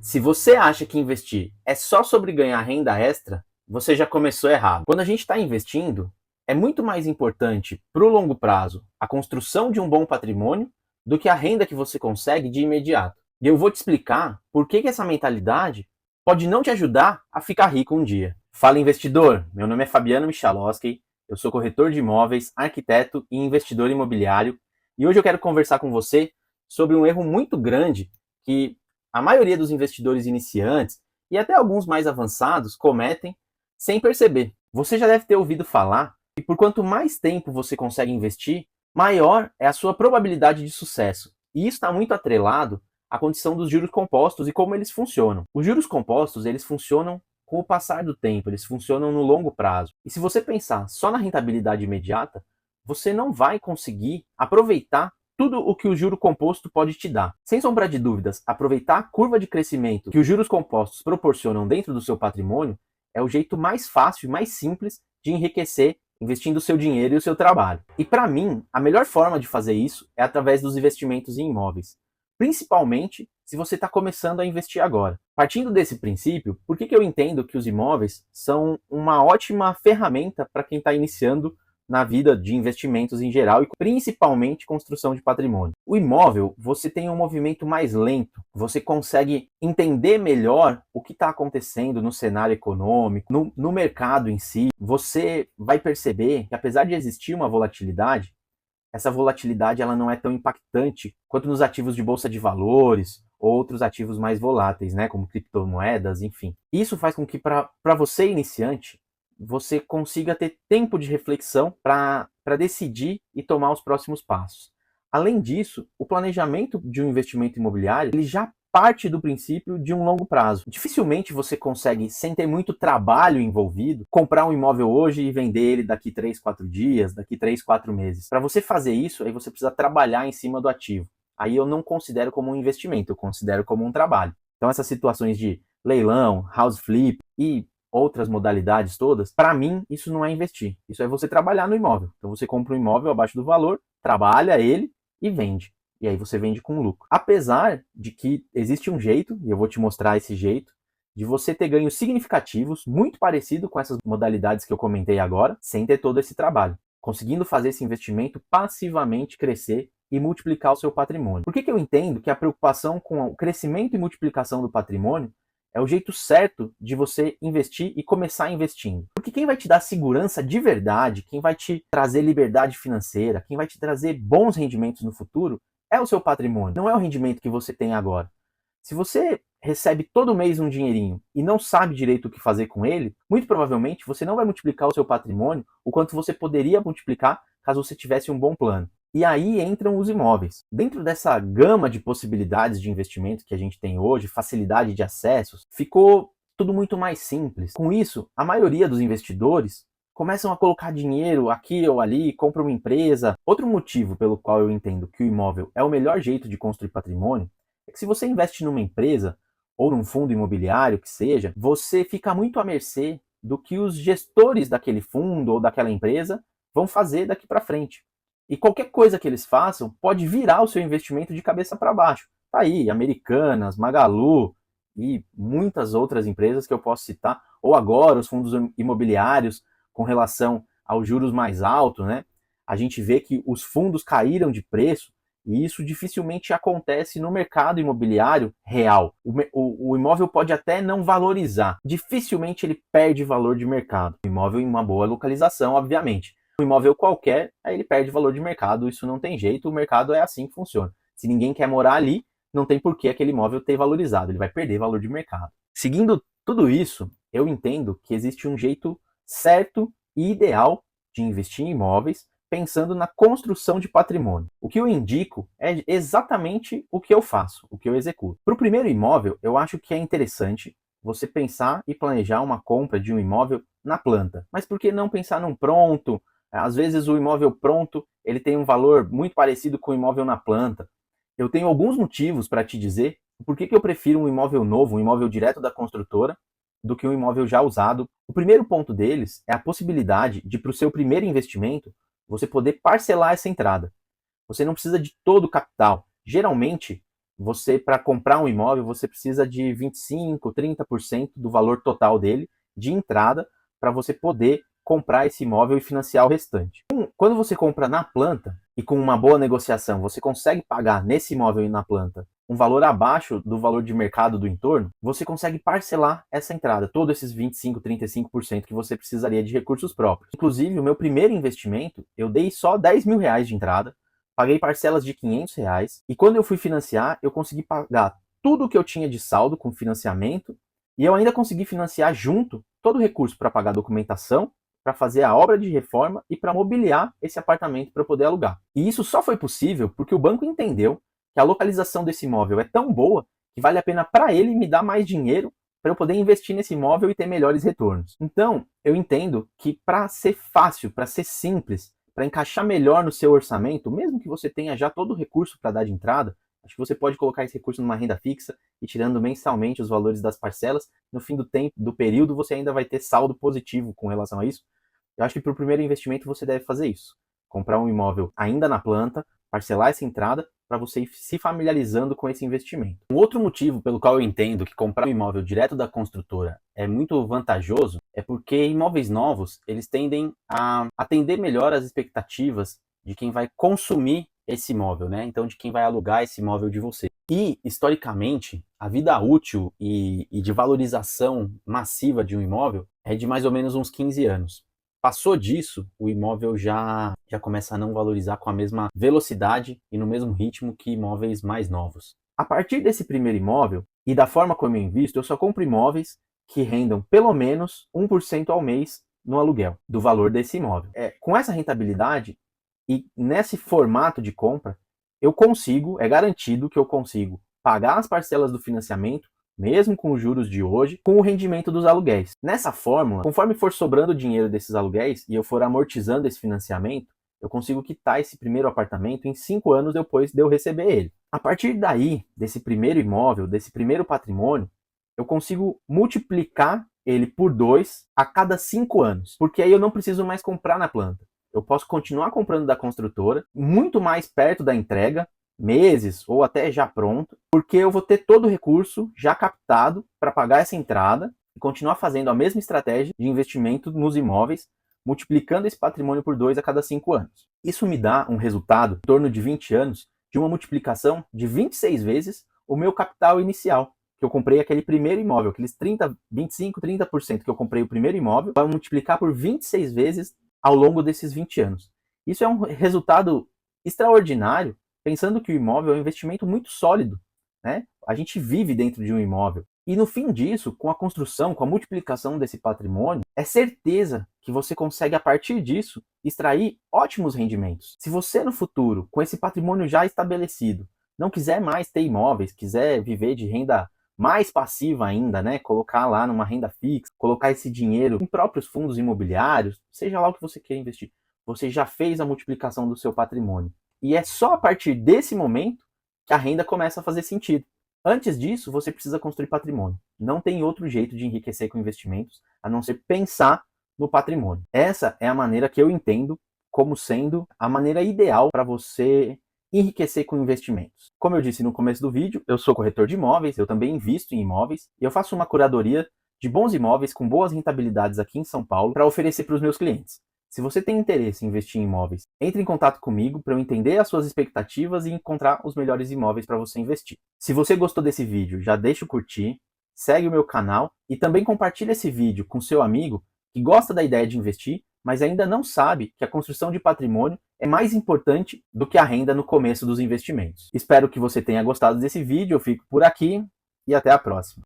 Se você acha que investir é só sobre ganhar renda extra, você já começou errado. Quando a gente está investindo, é muito mais importante para o longo prazo a construção de um bom patrimônio do que a renda que você consegue de imediato. E eu vou te explicar por que essa mentalidade pode não te ajudar a ficar rico um dia. Fala investidor, meu nome é Fabiano Michalowski, eu sou corretor de imóveis, arquiteto e investidor imobiliário, e hoje eu quero conversar com você sobre um erro muito grande que a maioria dos investidores iniciantes e até alguns mais avançados cometem sem perceber. Você já deve ter ouvido falar que por quanto mais tempo você consegue investir, maior é a sua probabilidade de sucesso. E isso está muito atrelado à condição dos juros compostos e como eles funcionam. Os juros compostos, eles funcionam com o passar do tempo, eles funcionam no longo prazo. E se você pensar só na rentabilidade imediata, você não vai conseguir aproveitar tudo o que o juro composto pode te dar. Sem sombra de dúvidas, aproveitar a curva de crescimento que os juros compostos proporcionam dentro do seu patrimônio é o jeito mais fácil e mais simples de enriquecer investindo o seu dinheiro e o seu trabalho. E para mim, a melhor forma de fazer isso é através dos investimentos em imóveis, principalmente se você está começando a investir agora. Partindo desse princípio, por que eu entendo que os imóveis são uma ótima ferramenta para quem está iniciando na vida de investimentos em geral e principalmente construção de patrimônio? O imóvel, você tem um movimento mais lento, você consegue entender melhor o que está acontecendo no cenário econômico, no mercado em si. Você vai perceber que apesar de existir uma volatilidade, essa volatilidade ela não é tão impactante quanto nos ativos de bolsa de valores ou outros ativos mais voláteis, né, como criptomoedas, enfim. Isso faz com que para você iniciante, você consiga ter tempo de reflexão para decidir e tomar os próximos passos. Além disso, o planejamento de um investimento imobiliário, ele já parte do princípio de um longo prazo. Dificilmente você consegue, sem ter muito trabalho envolvido, comprar um imóvel hoje e vender ele daqui 3, 4 dias, daqui 3, 4 meses. Para você fazer isso, aí você precisa trabalhar em cima do ativo. Aí eu não considero como um investimento, eu considero como um trabalho. Então essas situações de leilão, house flip e outras modalidades todas, para mim isso não é investir. Isso é você trabalhar no imóvel. Então você compra um imóvel abaixo do valor, trabalha ele e vende. E aí você vende com lucro. Apesar de que existe um jeito, e eu vou te mostrar esse jeito, de você ter ganhos significativos, muito parecido com essas modalidades que eu comentei agora, sem ter todo esse trabalho. Conseguindo fazer esse investimento passivamente crescer e multiplicar o seu patrimônio. Por que eu entendo que a preocupação com o crescimento e multiplicação do patrimônio é o jeito certo de você investir e começar investindo? Porque quem vai te dar segurança de verdade, quem vai te trazer liberdade financeira, quem vai te trazer bons rendimentos no futuro, é o seu patrimônio, não é o rendimento que você tem agora. Se você recebe todo mês um dinheirinho e não sabe direito o que fazer com ele, muito provavelmente você não vai multiplicar o seu patrimônio o quanto você poderia multiplicar caso você tivesse um bom plano. E aí entram os imóveis. Dentro dessa gama de possibilidades de investimento que a gente tem hoje, facilidade de acessos, ficou tudo muito mais simples. Com isso, a maioria dos investidores começam a colocar dinheiro aqui ou ali, compram uma empresa. Outro motivo pelo qual eu entendo que o imóvel é o melhor jeito de construir patrimônio é que se você investe numa empresa ou num fundo imobiliário que seja, você fica muito à mercê do que os gestores daquele fundo ou daquela empresa vão fazer daqui para frente. E qualquer coisa que eles façam pode virar o seu investimento de cabeça para baixo. Tá aí, Americanas, Magalu e muitas outras empresas que eu posso citar, ou agora os fundos imobiliários com relação aos juros mais altos, né? A gente vê que os fundos caíram de preço e isso dificilmente acontece no mercado imobiliário real. O imóvel pode até não valorizar, dificilmente ele perde valor de mercado. O imóvel em uma boa localização, obviamente. Um imóvel qualquer, aí ele perde valor de mercado, isso não tem jeito, o mercado é assim que funciona. Se ninguém quer morar ali, não tem por que aquele imóvel ter valorizado, ele vai perder valor de mercado. Seguindo tudo isso, eu entendo que existe um jeito certo e ideal de investir em imóveis, pensando na construção de patrimônio. O que eu indico é exatamente o que eu faço, o que eu executo. Para o primeiro imóvel, eu acho que é interessante você pensar e planejar uma compra de um imóvel na planta. Mas por que não pensar num pronto? Às vezes o imóvel pronto ele tem um valor muito parecido com o imóvel na planta. Eu tenho alguns motivos para te dizer por que eu prefiro um imóvel novo, um imóvel direto da construtora, do que um imóvel já usado. O primeiro ponto deles é a possibilidade de, para o seu primeiro investimento, você poder parcelar essa entrada. Você não precisa de todo o capital. Geralmente, você, para comprar um imóvel, você precisa de 25, 30% do valor total dele de entrada para você poder comprar esse imóvel e financiar o restante. Quando você compra na planta e com uma boa negociação, você consegue pagar nesse imóvel e na planta um valor abaixo do valor de mercado do entorno, você consegue parcelar essa entrada, todos esses 25, 35% que você precisaria de recursos próprios. Inclusive, o meu primeiro investimento, eu dei só 10 mil reais de entrada, paguei parcelas de 500 reais, e quando eu fui financiar, eu consegui pagar tudo que eu tinha de saldo com financiamento, e eu ainda consegui financiar junto todo o recurso para pagar a documentação, para fazer a obra de reforma e para mobiliar esse apartamento para poder alugar. E isso só foi possível porque o banco entendeu que a localização desse imóvel é tão boa que vale a pena para ele me dar mais dinheiro para eu poder investir nesse imóvel e ter melhores retornos. Então, eu entendo que para ser fácil, para ser simples, para encaixar melhor no seu orçamento, mesmo que você tenha já todo o recurso para dar de entrada, acho que você pode colocar esse recurso numa renda fixa e tirando mensalmente os valores das parcelas. No fim do tempo, do período, você ainda vai ter saldo positivo com relação a isso. Eu acho que para o primeiro investimento você deve fazer isso. Comprar um imóvel ainda na planta, parcelar essa entrada para você ir se familiarizando com esse investimento. Um outro motivo pelo qual eu entendo que comprar um imóvel direto da construtora é muito vantajoso é porque imóveis novos, eles tendem a atender melhor as expectativas de quem vai consumir esse imóvel, né? Então, de quem vai alugar esse imóvel de você. E, historicamente, a vida útil e de valorização massiva de um imóvel é de mais ou menos uns 15 anos. Passou disso, o imóvel já começa a não valorizar com a mesma velocidade e no mesmo ritmo que imóveis mais novos. A partir desse primeiro imóvel e da forma como eu invisto, eu só compro imóveis que rendam pelo menos 1% ao mês no aluguel do valor desse imóvel. Com essa rentabilidade e nesse formato de compra, é garantido que eu consigo pagar as parcelas do financiamento, mesmo com os juros de hoje, com o rendimento dos aluguéis. Nessa fórmula, conforme for sobrando dinheiro desses aluguéis e eu for amortizando esse financiamento, eu consigo quitar esse primeiro apartamento em 5 anos depois de eu receber ele. A partir daí, desse primeiro imóvel, desse primeiro patrimônio, eu consigo multiplicar ele por 2 a cada 5 anos, porque aí eu não preciso mais comprar na planta. Eu posso continuar comprando da construtora, muito mais perto da entrega, meses ou até já pronto, porque eu vou ter todo o recurso já captado para pagar essa entrada e continuar fazendo a mesma estratégia de investimento nos imóveis, multiplicando esse patrimônio por 2 a cada 5 anos. Isso me dá um resultado, em torno de 20 anos, de uma multiplicação de 26 vezes o meu capital inicial, que eu comprei aquele primeiro imóvel, aqueles 25, 30% que eu comprei o primeiro imóvel, vai multiplicar por 26 vezes ao longo desses 20 anos. Isso é um resultado extraordinário, pensando que o imóvel é um investimento muito sólido, né? A gente vive dentro de um imóvel. E no fim disso, com a construção, com a multiplicação desse patrimônio, é certeza que você consegue, a partir disso, extrair ótimos rendimentos. Se você no futuro, com esse patrimônio já estabelecido, não quiser mais ter imóveis, quiser viver de renda mais passiva ainda, né? Colocar lá numa renda fixa, colocar esse dinheiro em próprios fundos imobiliários, seja lá o que você quer investir, você já fez a multiplicação do seu patrimônio. E é só a partir desse momento que a renda começa a fazer sentido. Antes disso, você precisa construir patrimônio. Não tem outro jeito de enriquecer com investimentos, a não ser pensar no patrimônio. Essa é a maneira que eu entendo como sendo a maneira ideal para você enriquecer com investimentos. Como eu disse no começo do vídeo, eu sou corretor de imóveis, eu também invisto em imóveis e eu faço uma curadoria de bons imóveis com boas rentabilidades aqui em São Paulo para oferecer para os meus clientes. Se você tem interesse em investir em imóveis, entre em contato comigo para eu entender as suas expectativas e encontrar os melhores imóveis para você investir. Se você gostou desse vídeo, já deixa o curtir, segue o meu canal e também compartilha esse vídeo com seu amigo que gosta da ideia de investir, mas ainda não sabe que a construção de patrimônio é mais importante do que a renda no começo dos investimentos. Espero que você tenha gostado desse vídeo, eu fico por aqui e até a próxima.